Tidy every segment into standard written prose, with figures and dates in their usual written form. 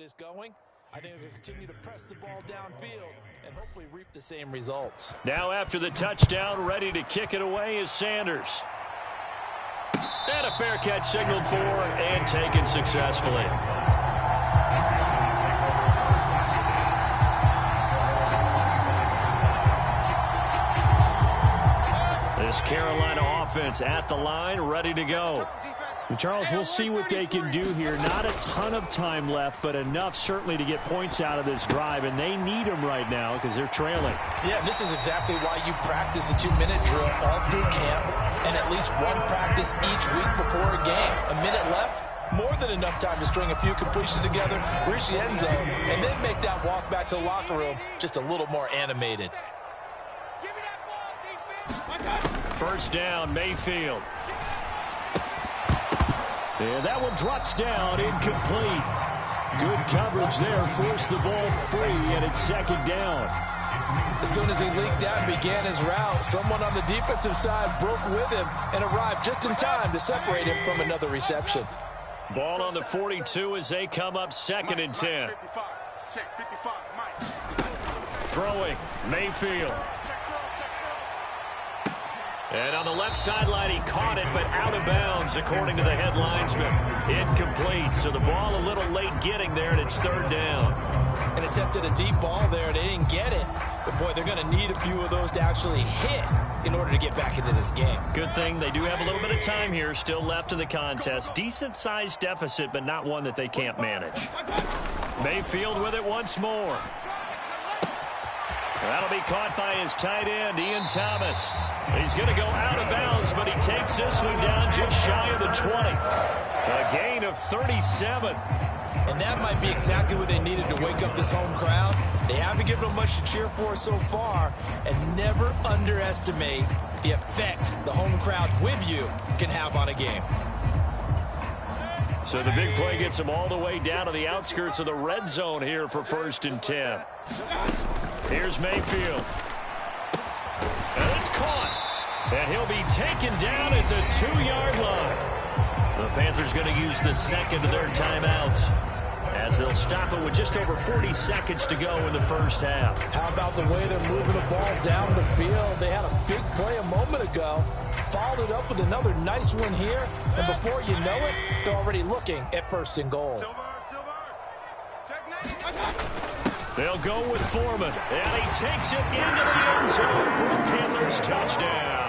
this going. I think they'll continue to press the ball downfield and hopefully reap the same results. Now after the touchdown, ready to kick it away is Sanders. And a fair catch signaled for and taken successfully. This Carolina offense at the line, ready to go. And Charles, we'll see what they can do here. Not a ton of time left, but enough certainly to get points out of this drive, and they need them right now because they're trailing. Yeah, this is exactly why you practice a 2-minute drill all through camp and at least one practice each week before a game. A minute left, more than enough time to string a few completions together, reach the end zone, and then make that walk back to the locker room just a little more animated. First down, Mayfield. And that one drops down, incomplete. Good coverage there, forced the ball free, and it's second down. As soon as he leaked out and began his route, someone on the defensive side broke with him and arrived just in time to separate him from another reception. Ball on the 42 as they come up 2nd and 10. Throwing, Mayfield. And on the left sideline, he caught it, but out of bounds, according to the head linesman. Incomplete, so the ball a little late getting there, and it's 3rd down. And attempted a deep ball there, they didn't get it. But, boy, they're going to need a few of those to actually hit in order to get back into this game. Good thing they do have a little bit of time here still left in the contest. Decent-sized deficit, but not one that they can't manage. Mayfield with it once more. That'll be caught by his tight end, Ian Thomas. He's going to go out of bounds, but he takes this one down just shy of the 20. A gain of 37. And that might be exactly what they needed to wake up this home crowd. They haven't given them much to cheer for so far, and never underestimate the effect the home crowd with you can have on a game. So the big play gets him all the way down to the outskirts of the red zone here for 1st and 10. Here's Mayfield. And it's caught. And he'll be taken down at the 2-yard line. The Panthers going to use the second of their timeouts as they'll stop it with just over 40 seconds to go in the first half. How about the way they're moving the ball down the field? They had a big play a moment ago. Followed it up with another nice one here. And before you know it, they're already looking at 1st and goal. They'll go with Foreman, and he takes it into the end zone for a Panthers touchdown.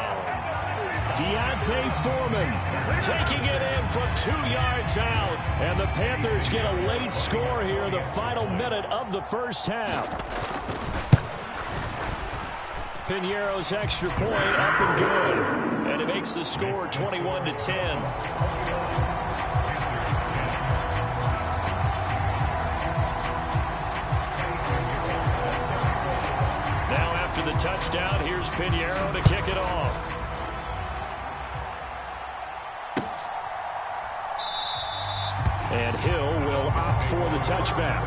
Deontay Foreman taking it in from 2 yards out, and the Panthers get a late score here in the final minute of the first half. Piñeiro's extra point up and good, and it makes the score 21-10. The touchdown, here's Piñeiro to kick it off. And Hill will opt for the touchback.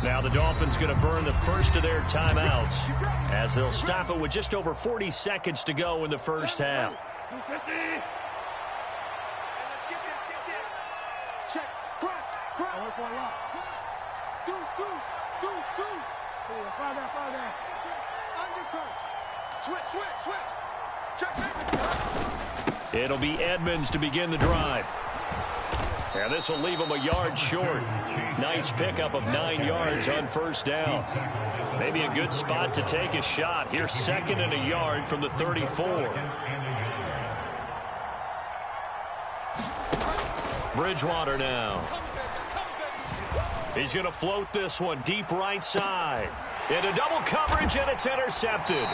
Now the Dolphins going to burn the first of their timeouts as they'll stop it with just over 40 seconds to go in the first half. Check, crunch. Deuce. Fall down. Under crunch. Switch. Check. It'll be Edmonds to begin the drive. And this will leave him a yard short. Nice pickup of 9 yards on first down. Maybe a good spot to take a shot. Here's 2nd and a yard from the 34. Bridgewater now. He's going to float this one deep right side. Into double coverage, and it's intercepted.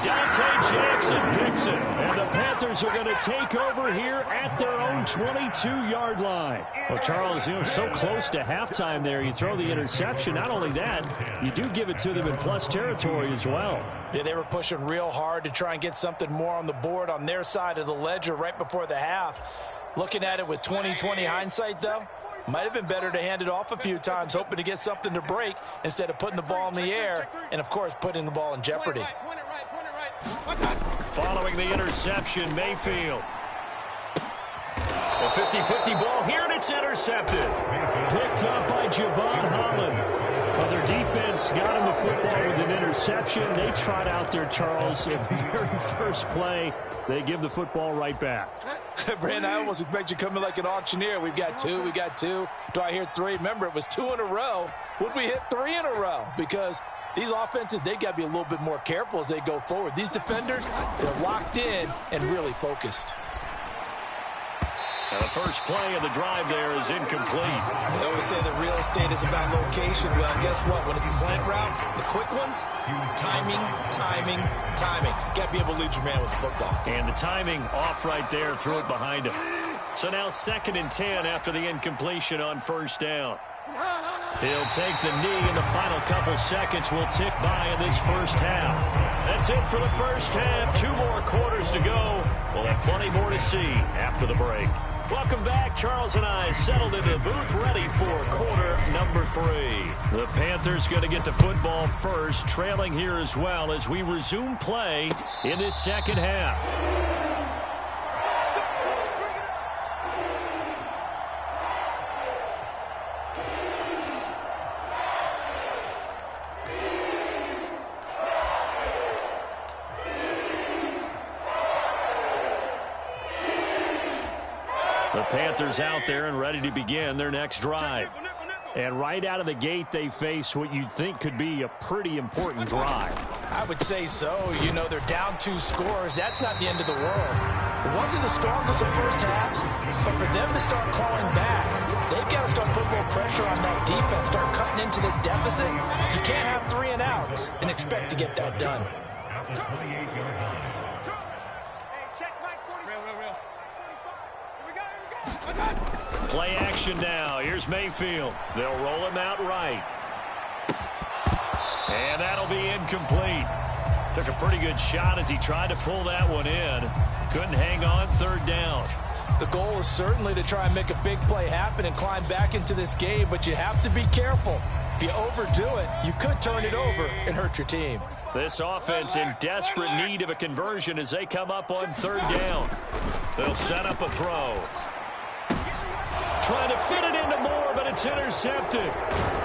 Dante Jackson picks it, and the Panthers are going to take over here at their own 22-yard line. Well, Charles, so close to halftime there. You throw the interception. Not only that, you do give it to them in plus territory as well. Yeah, they were pushing real hard to try and get something more on the board on their side of the ledger right before the half. Looking at it with 20/20 hindsight, though, might have been better to hand it off a few times, hoping to get something to break instead of putting the ball in the air and, of course, putting the ball in jeopardy. Following the interception, Mayfield. A 50-50 ball here, and it's intercepted. Picked up by Javon Holland. Well, their defense got him the football with an interception. They trot out there, Charles, in the very first play. They give the football right back. Brandon, I almost expect you coming like an auctioneer. We've got two. Do I hear three? Remember, it was 2 in a row. Would we hit 3 in a row? Because these offenses, they got to be a little bit more careful as they go forward. These defenders, they're locked in and really focused. And the first play of the drive there is incomplete. They always say that real estate is about location. Well, guess what? When it's a slant route, the quick ones, timing. Got to be able to lead your man with the football. And the timing off right there, threw it behind him. So now 2nd and 10 after the incompletion on first down. He'll take the knee, and the final couple seconds will tick by in this first half. That's it for the first half. 2 more quarters to go. We'll have plenty more to see after the break. Welcome back. Charles and I settled into the booth, ready for quarter number 3. The Panthers going to get the football first, trailing here as well as we resume play in this second half. The Panthers out there and ready to begin their next drive. And right out of the gate, they face what you'd think could be a pretty important drive. I would say so. You know, they're down 2 scores. That's not the end of the world. It wasn't the strongest of first halves, but for them to start calling back, they've got to start putting more pressure on that defense, start cutting into this deficit. You can't have 3 and outs and expect to get that done. Play action now. Here's Mayfield. They'll roll him out right. And that'll be incomplete. Took a pretty good shot as he tried to pull that one in. Couldn't hang on, 3rd down. The goal is certainly to try and make a big play happen and climb back into this game, but you have to be careful. If you overdo it, you could turn it over and hurt your team. This offense in desperate need of a conversion as they come up on 3rd down. They'll set up a throw. Trying to fit it into Moore, but it's intercepted.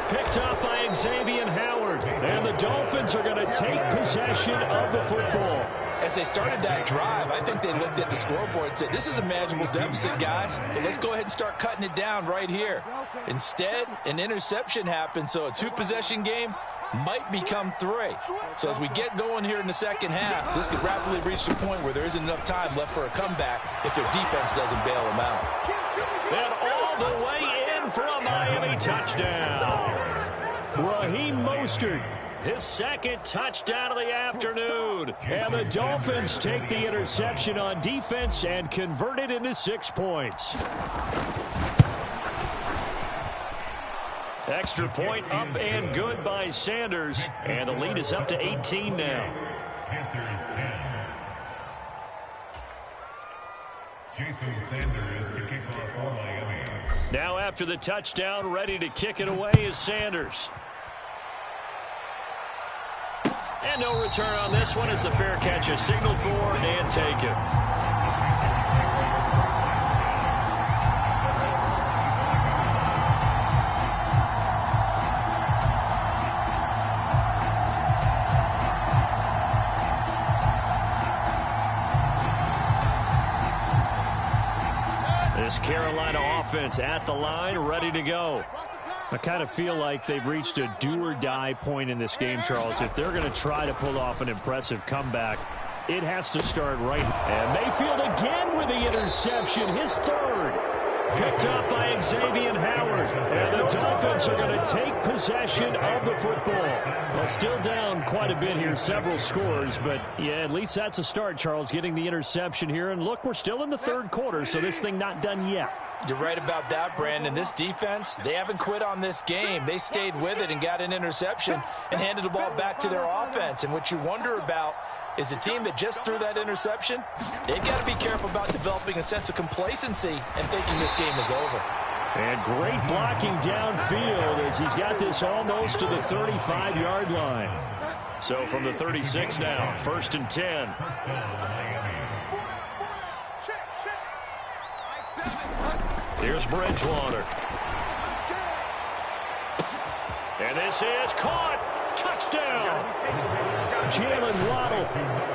Picked up by Xavier Howard. And the Dolphins are going to take possession of the football. As they started that drive, I think they looked at the scoreboard and said, this is a manageable deficit, guys, but let's go ahead and start cutting it down right here. Instead, an interception happened, so a 2-possession game might become 3. So as we get going here in the second half, this could rapidly reach the point where there isn't enough time left for a comeback if their defense doesn't bail them out. And all the way in for a Miami touchdown. Raheem Mostert, his 2nd touchdown of the afternoon. And the Dolphins take the interception on defense and convert it into 6 points. Extra point up and good by Sanders. And the lead is up to 18 now. Now after the touchdown, ready to kick it away is Sanders. And no return on this one as the fair catch is signaled for and taken. This Carolina offense at the line, ready to go. I kind of feel like they've reached a do-or-die point in this game, Charles. If they're going to try to pull off an impressive comeback, it has to start right. And Mayfield again with the interception, his 3rd. Picked up by Xavier Howard. And the Dolphins are going to take possession of the football. Well, still down quite a bit here, several scores. But, yeah, at least that's a start, Charles, getting the interception here. And, look, we're still in the third quarter, so this thing not done yet. You're right about that, Brandon. This defense, they haven't quit on this game. They stayed with it and got an interception and handed the ball back to their offense. And what you wonder about is the team that just threw that interception, they've got to be careful about developing a sense of complacency and thinking this game is over. And great blocking downfield as he's got this almost to the 35-yard line. So from the 36 now, 1st and 10. Here's Bridgewater. And this is caught. Touchdown. Jalen Waddle.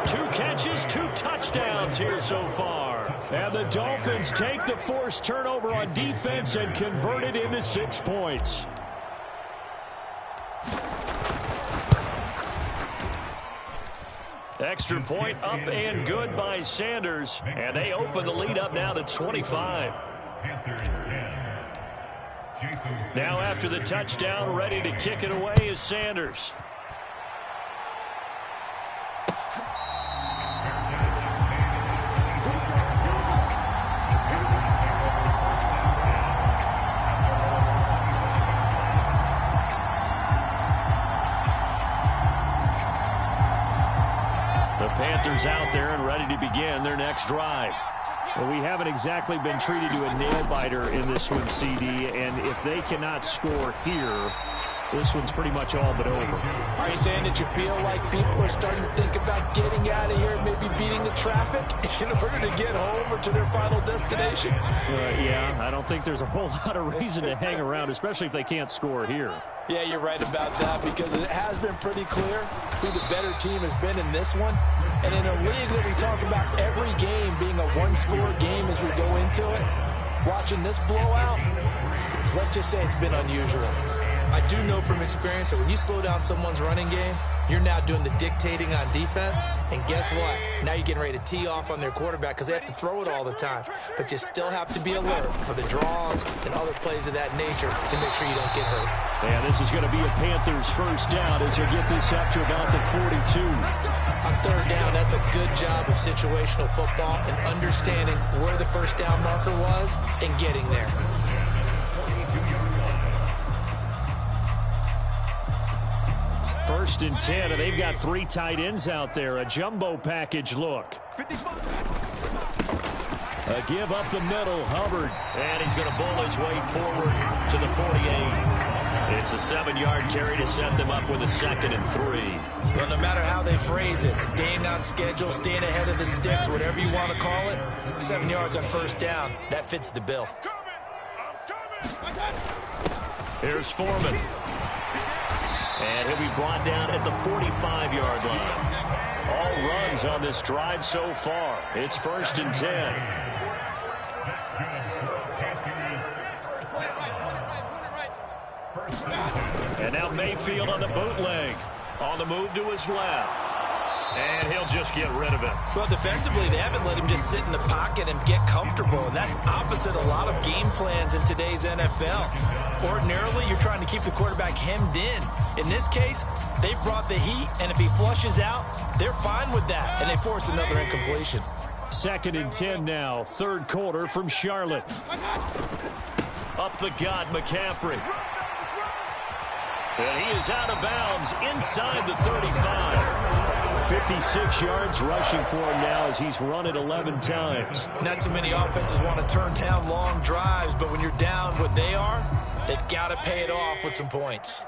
2 catches, 2 touchdowns here so far. And the Dolphins take the forced turnover on defense and convert it into 6 points. Extra point up and good by Sanders. And they open the lead up now to 25. Now after the touchdown, ready to kick it away is Sanders. The Panthers out there and ready to begin their next drive. Well, we haven't exactly been treated to a nail-biter in this one, CD, and if they cannot score here, this one's pretty much all but over. Are you saying that you feel like people are starting to think about getting out of here, maybe beating the traffic in order to get home or to their final destination? Yeah, I don't think there's a whole lot of reason to hang around, especially if they can't score here. Yeah, you're right about that because it has been pretty clear who the better team has been in this one. And in a league that we talk about every game being a one-score game as we go into it, watching this blowout, let's just say it's been unusual. I do know from experience that when you slow down someone's running game, you're now doing the dictating on defense. And guess what? Now you're getting ready to tee off on their quarterback because they have to throw it all the time. But you still have to be alert for the draws and other plays of that nature to make sure you don't get hurt. And this is going to be a Panthers first down as you get this up to about the 42. On 3rd down, that's a good job of situational football and understanding where the first down marker was and getting there. First and 10, and they've got 3 tight ends out there. A jumbo package look. A give up the middle, Hubbard. And he's going to bull his way forward to the 48. It's a 7-yard carry to set them up with a 2nd and 3. Well, no matter how they phrase it, staying on schedule, staying ahead of the sticks, whatever you want to call it, 7 yards on first down, that fits the bill. Here's Foreman. And he'll be brought down at the 45-yard line. All runs on this drive so far. It's 1st and 10. And now Mayfield on the bootleg. On the move to his left. And he'll just get rid of it. Well, defensively, they haven't let him just sit in the pocket and get comfortable, and that's opposite a lot of game plans in today's NFL. Ordinarily, you're trying to keep the quarterback hemmed in. In this case, they brought the heat, and if he flushes out, they're fine with that, and they force another incompletion. 2nd and 10 now, 3rd quarter from Charlotte. Up the gut, McCaffrey. And he is out of bounds inside the 35. 56 yards rushing for him now as he's run it 11 times. Not too many offenses want to turn down long drives, but when you're down what they are, they've got to pay it off with some points.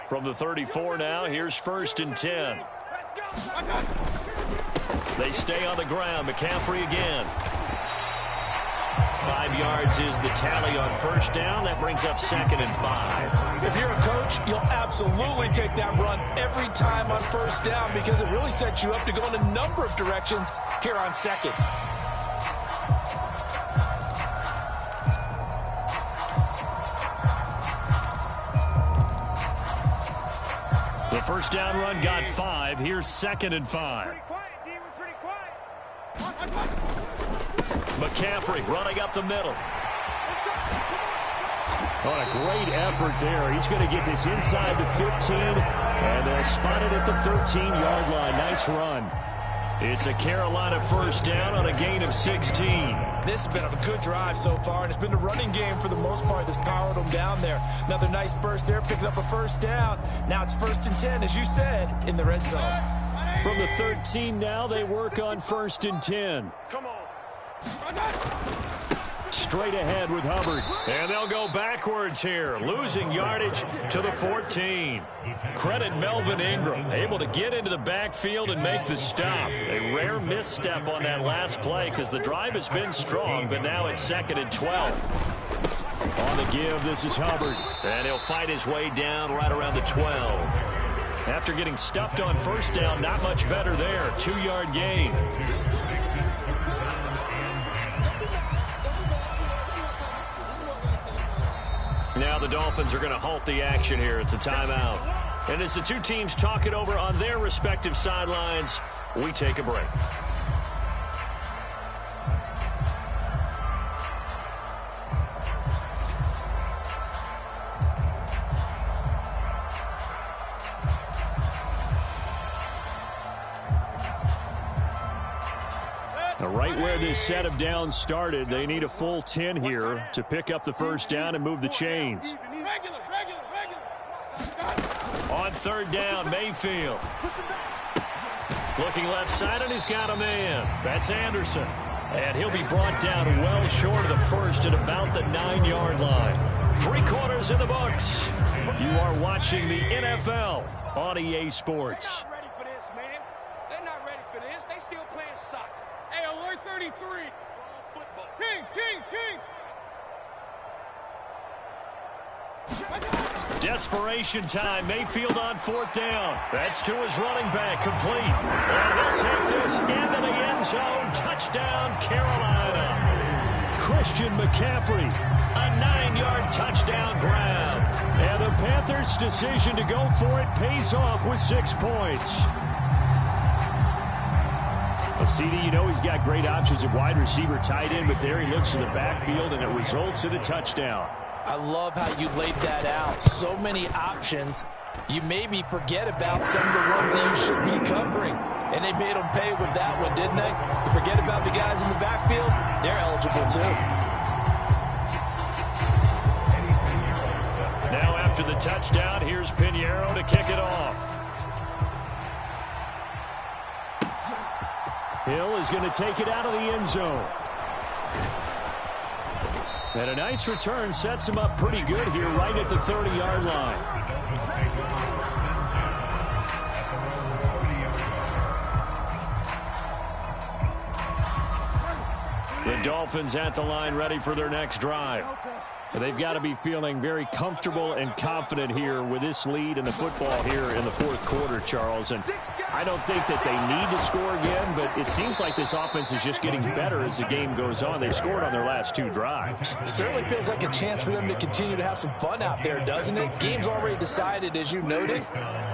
From the 34 now, here's 1st and 10. They stay on the ground. McCaffrey again. 5 yards is the tally on first down. That brings up 2nd and 5. If you're a coach, you'll absolutely take that run every time on first down because it really sets you up to go in a number of directions here on 2nd. The first down run got 5. Here's 2nd and 5. McCaffrey running up the middle. On a great effort there. He's going to get this inside the 15, and they'll spot it at the 13-yard line. Nice run. It's a Carolina first down on a gain of 16. This has been a good drive so far, and it's been the running game for the most part that's powered them down there. Another nice burst there, picking up a first down. Now it's 1st and 10, as you said, in the red zone. From the 13 now, they work on 1st and 10. Come on. Straight ahead with Hubbard. And they'll go backwards here, losing yardage to the 14. Credit Melvin Ingram, able to get into the backfield and make the stop. A rare misstep on that last play because the drive has been strong, but now it's 2nd and 12. On the give, this is Hubbard. And he'll fight his way down right around the 12. After getting stuffed on first down, not much better there. 2-yard gain. Now the Dolphins are going to halt the action here. It's a timeout. And as the two teams talk it over on their respective sidelines, we take a break. Now, right where this set of downs started, they need a full 10 here to pick up the first down and move the chains. On 3rd down, Mayfield. Looking left side, and he's got a man. That's Anderson. And he'll be brought down well short of the first at about the 9-yard line. 3 quarters in the books. You are watching the NFL on EA Sports. They're not ready for this, man. They're not ready for this. They still playing soccer. Hey, alert 33. We're all football. Kings. Desperation time. Mayfield on 4th down. That's to his running back. Complete. And he'll take this into the end zone. Touchdown, Carolina. Christian McCaffrey. A 9-yard touchdown grab. And the Panthers' decision to go for it pays off with 6 points. Well, CD, you know he's got great options at wide receiver, tight end, but there he looks in the backfield, and it results in a touchdown. I love how you laid that out. So many options. You maybe forget about some of the ones that you should be covering. And they made them pay with that one, didn't they? You forget about the guys in the backfield, they're eligible too. Now after the touchdown, here's Pinheiro to kick it off. Hill is going to take it out of the end zone. And a nice return sets him up pretty good here right at the 30-yard line. The Dolphins at the line ready for their next drive. They've got to be feeling very comfortable and confident here with this lead in the football here in the 4th quarter, Charles. And I don't think that they need to score again, but it seems like this offense is just getting better as the game goes on. They've scored on their last 2 drives. It certainly feels like a chance for them to continue to have some fun out there, doesn't it? Game's already decided, as you noted.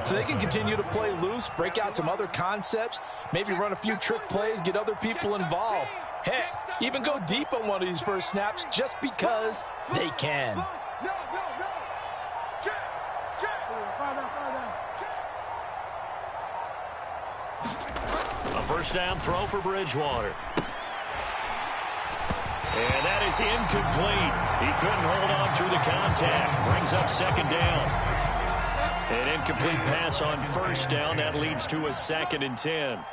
So they can continue to play loose, break out some other concepts, maybe run a few trick plays, get other people involved. Heck, even go deep on one of these first snaps just because they can. No. Check. Find out. A first down throw for Bridgewater. And that is incomplete. He couldn't hold on through the contact. Brings up 2nd down. An incomplete pass on 1st down. That leads to a 2nd and 10. Hey,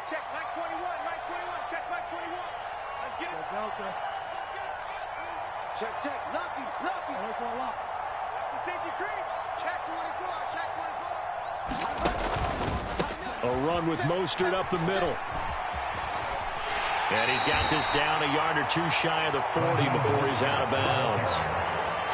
check Mike 21. Check Mike 21. Let's get it. Delta. Check. Lucky. Wait for a lock. That's a safety creep. Check 24. A run with Mostert up the middle. And he's got this down a yard or 2 shy of the 40 before he's out of bounds.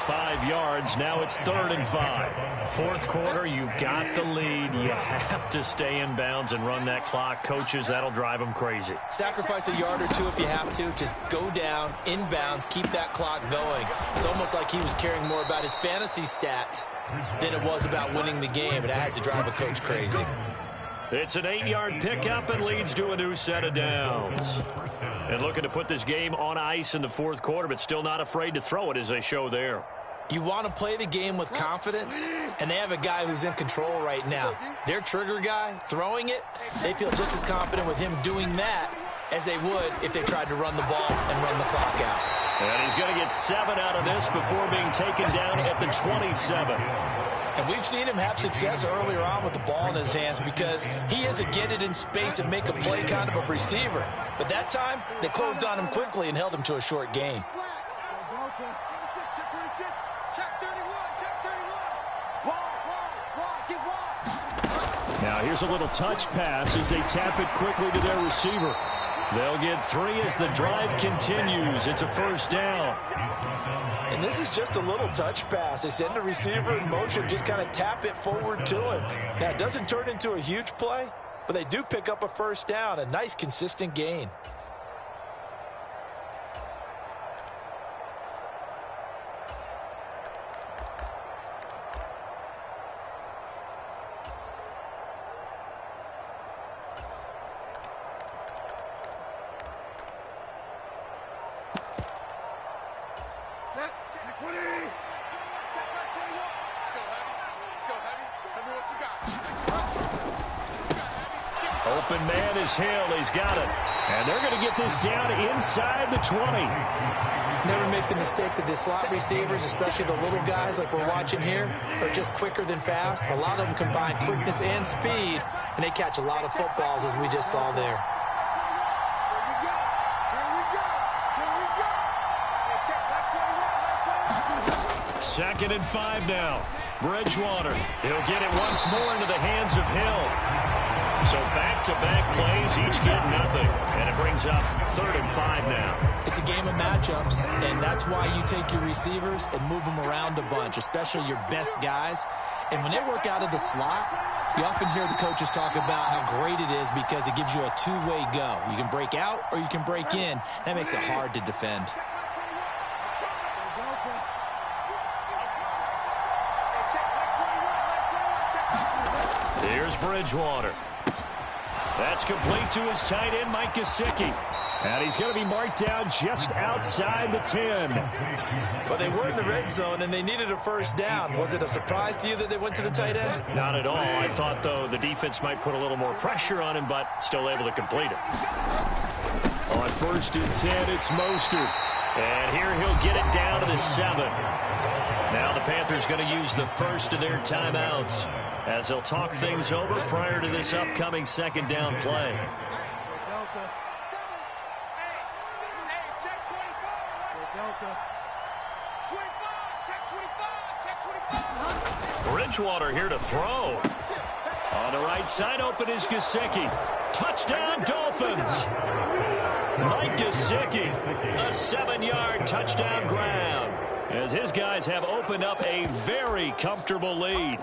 5 yards. Now it's 3rd and 5. 4th quarter, you've got the lead. You have to stay in bounds and run that clock. Coaches, that'll drive them crazy. Sacrifice a yard or 2 if you have to. Just go down, in bounds, keep that clock going. It's almost like he was caring more about his fantasy stats than it was about winning the game, and that has to drive a coach crazy. It's an 8-yard pickup and leads to a new set of downs. And looking to put this game on ice in the 4th quarter, but still not afraid to throw it as they show there. You want to play the game with confidence, and they have a guy who's in control right now. Their trigger guy, throwing it, they feel just as confident with him doing that as they would if they tried to run the ball and run the clock out. And he's going to get 7 out of this before being taken down at the 27. And we've seen him have success earlier on with the ball in his hands because he is a get it in space and make a play kind of a receiver. But that time, they closed on him quickly and held him to a short gain. Now here's a little touch pass as they tap it quickly to their receiver. They'll get 3 as the drive continues. It's a first down. And this is just a little touch pass. They send the receiver in motion, just kind of tap it forward to him. Now, it doesn't turn into a huge play, but they do pick up a first down, a nice, consistent gain. Open man is Hill. He's got it. And they're going to get this down inside the 20. Never make the mistake that the slot receivers, especially the little guys like we're watching here, are just quicker than fast. A lot of them combine quickness and speed, and they catch a lot of footballs, as we just saw there. Second and 5 now. Bridgewater. He'll get it once more into the hands of Hill. So back-to-back plays, each get nothing. And it brings up 3rd and 5 now. It's a game of matchups, and that's why you take your receivers and move them around a bunch, especially your best guys. And when they work out of the slot, you often hear the coaches talk about how great it is because it gives you a two-way go. You can break out or you can break in. That makes it hard to defend. Here's Bridgewater. That's complete to his tight end, Mike Gesicki. And he's going to be marked down just outside the 10. Well, they were in the red zone, and they needed a first down. Was it a surprise to you that they went to the tight end? Not at all. I thought, though, the defense might put a little more pressure on him, but still able to complete it. On 1st and 10, it's Mostert. And here he'll get it down to the 7. Now the Panthers going to use the first of their timeouts as they'll talk things over prior to this upcoming second down play. Bridgewater here to throw. On the right side, open is Gesicki. Touchdown, Dolphins. Mike Gesicki, a 7-yard touchdown grab, as his guys have opened up a very comfortable lead.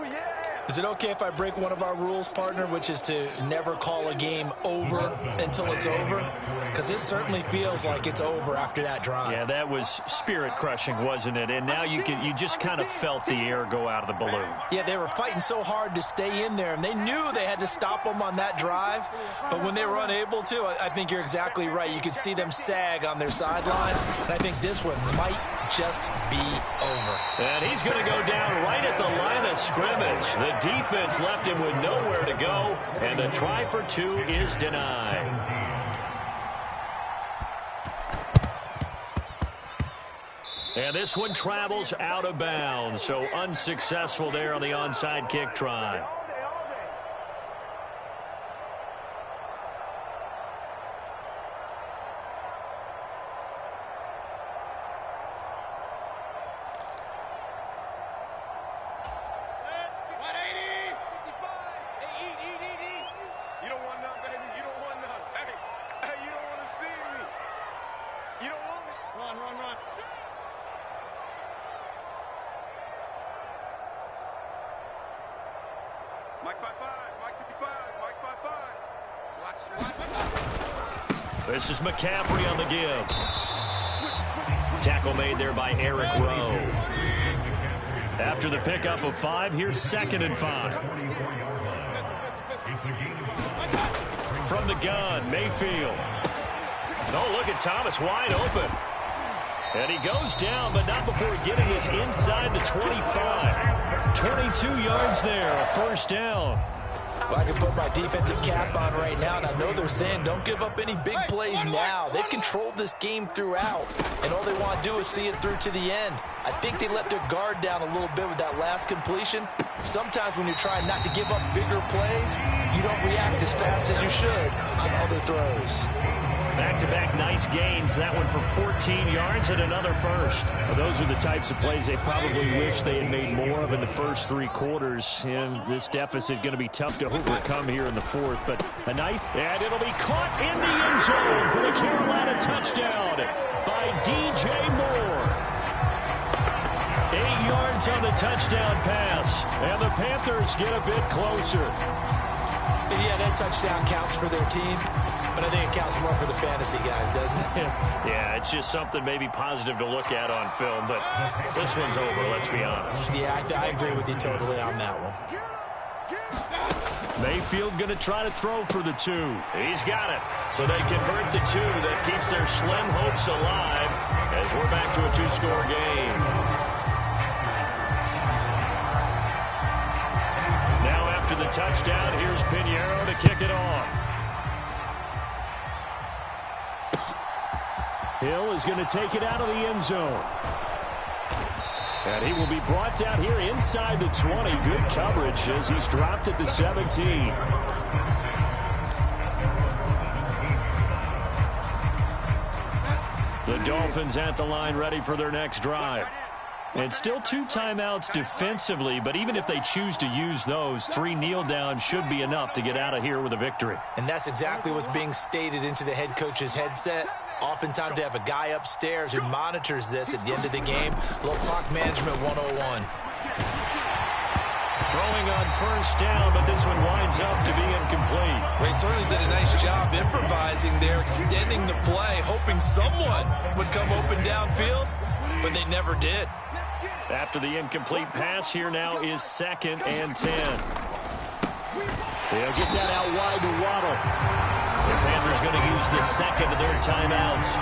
Is it okay if I break one of our rules, partner, which is to never call a game over until it's over? Because this certainly feels like it's over after that drive. Yeah, that was spirit-crushing, wasn't it? And now you just kind of felt the air go out of the balloon. Yeah, they were fighting so hard to stay in there, and they knew they had to stop them on that drive. But when they were unable to, I think you're exactly right. You could see them sag on their sideline, and I think this one might just be over. And he's going to go down right at the line of scrimmage. The defense left him with nowhere to go, and the try for 2 is denied. And this one travels out of bounds, so unsuccessful there on the onside kick try. This is McCaffrey on the give. Tackle made there by Eric Rowe. After the pickup of 5, here's 2nd and 5. From the gun, Mayfield. Oh, look at Thomas wide open. And he goes down, but not before getting us inside the 25. 22 yards there, a first down. Well, I can put my defensive cap on right now, and I know they're saying don't give up any big plays now. They've controlled this game throughout, and all they want to do is see it through to the end. I think they let their guard down a little bit with that last completion. Sometimes when you're trying not to give up bigger plays, you don't react as fast as you should on other throws. Back-to-back nice gains. That one for 14 yards and another first. Well, those are the types of plays they probably wish they had made more of in the first 3 quarters. And this deficit going to be tough to overcome here in the fourth. But a nice, and it'll be caught in the end zone for the Carolina touchdown by DJ Moore. 8 yards on the touchdown pass. And the Panthers get a bit closer. And yeah, that touchdown counts for their team. But I think it counts more for the fantasy guys, doesn't it? Yeah, it's just something maybe positive to look at on film, but this one's over, let's be honest. Yeah, I agree with you totally on that one. Mayfield going to try to throw for the 2. He's got it. So they convert the 2. That keeps their slim hopes alive as we're back to a 2-score game. Now after the touchdown, here's Pinheiro to kick it off. Hill is going to take it out of the end zone. And he will be brought down here inside the 20. Good coverage as he's dropped at the 17. The Dolphins at the line ready for their next drive. And still 2 timeouts defensively, but even if they choose to use those, 3 kneel downs should be enough to get out of here with a victory. And that's exactly what's being stated into the head coach's headset. Oftentimes they have a guy upstairs who monitors this at the end of the game. Little clock management 101. Throwing on first down, but this one winds up to be incomplete. They certainly did a nice job improvising there, extending the play, hoping someone would come open downfield, but they never did. After the incomplete pass, here now is 2nd and 10. They'll get that out wide to Waddle. The Panthers going to use the second of their timeouts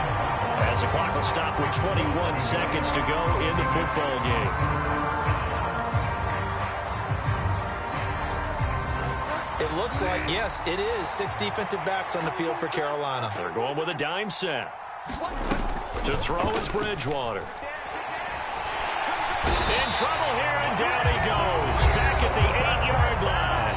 as the clock will stop with 21 seconds to go in the football game. It looks like, yes, it is 6 defensive backs on the field for Carolina. They're going with a dime set. To throw is Bridgewater. In trouble here, and down he goes. Back at the 8-yard line.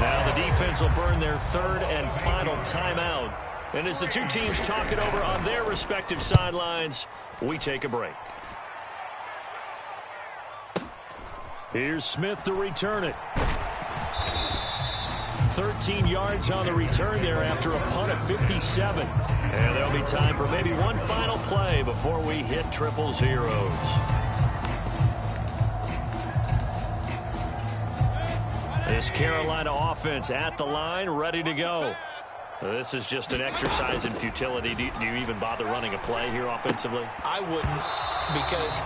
Now the defense will burn their 3rd and final timeout. And as the 2 teams talk it over on their respective sidelines, we take a break. Here's Smith to return it. 13 yards on the return there after a punt of 57. And there'll be time for maybe one final play before we hit triple zeros. This Carolina offense at the line, ready to go. This is just an exercise in futility. Do you even bother running a play here offensively? I wouldn't, because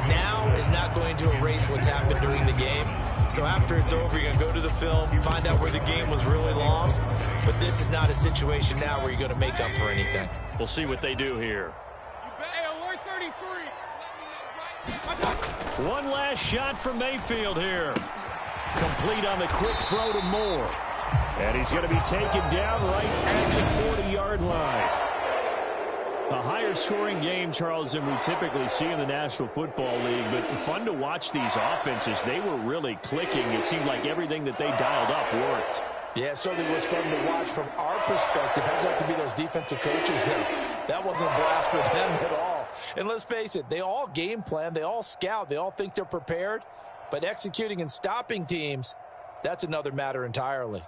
now is not going to erase what's happened during the game. So after it's over, you're going to go to the film, find out where the game was really lost. But this is not a situation now where you're going to make up for anything. We'll see what they do here. Hey, alert 33. One last shot from Mayfield here. Complete on the quick throw to Moore. And he's going to be taken down right at the 40-yard line. A higher scoring game, Charles, than we typically see in the National Football League, but fun to watch these offenses. They were really clicking. It seemed like everything that they dialed up worked. Yeah, it certainly was fun to watch from our perspective. I'd like to be those defensive coaches there. That wasn't a blast for them at all. And let's face it, they all game plan, they all scout, they all think they're prepared. But executing and stopping teams, that's another matter entirely.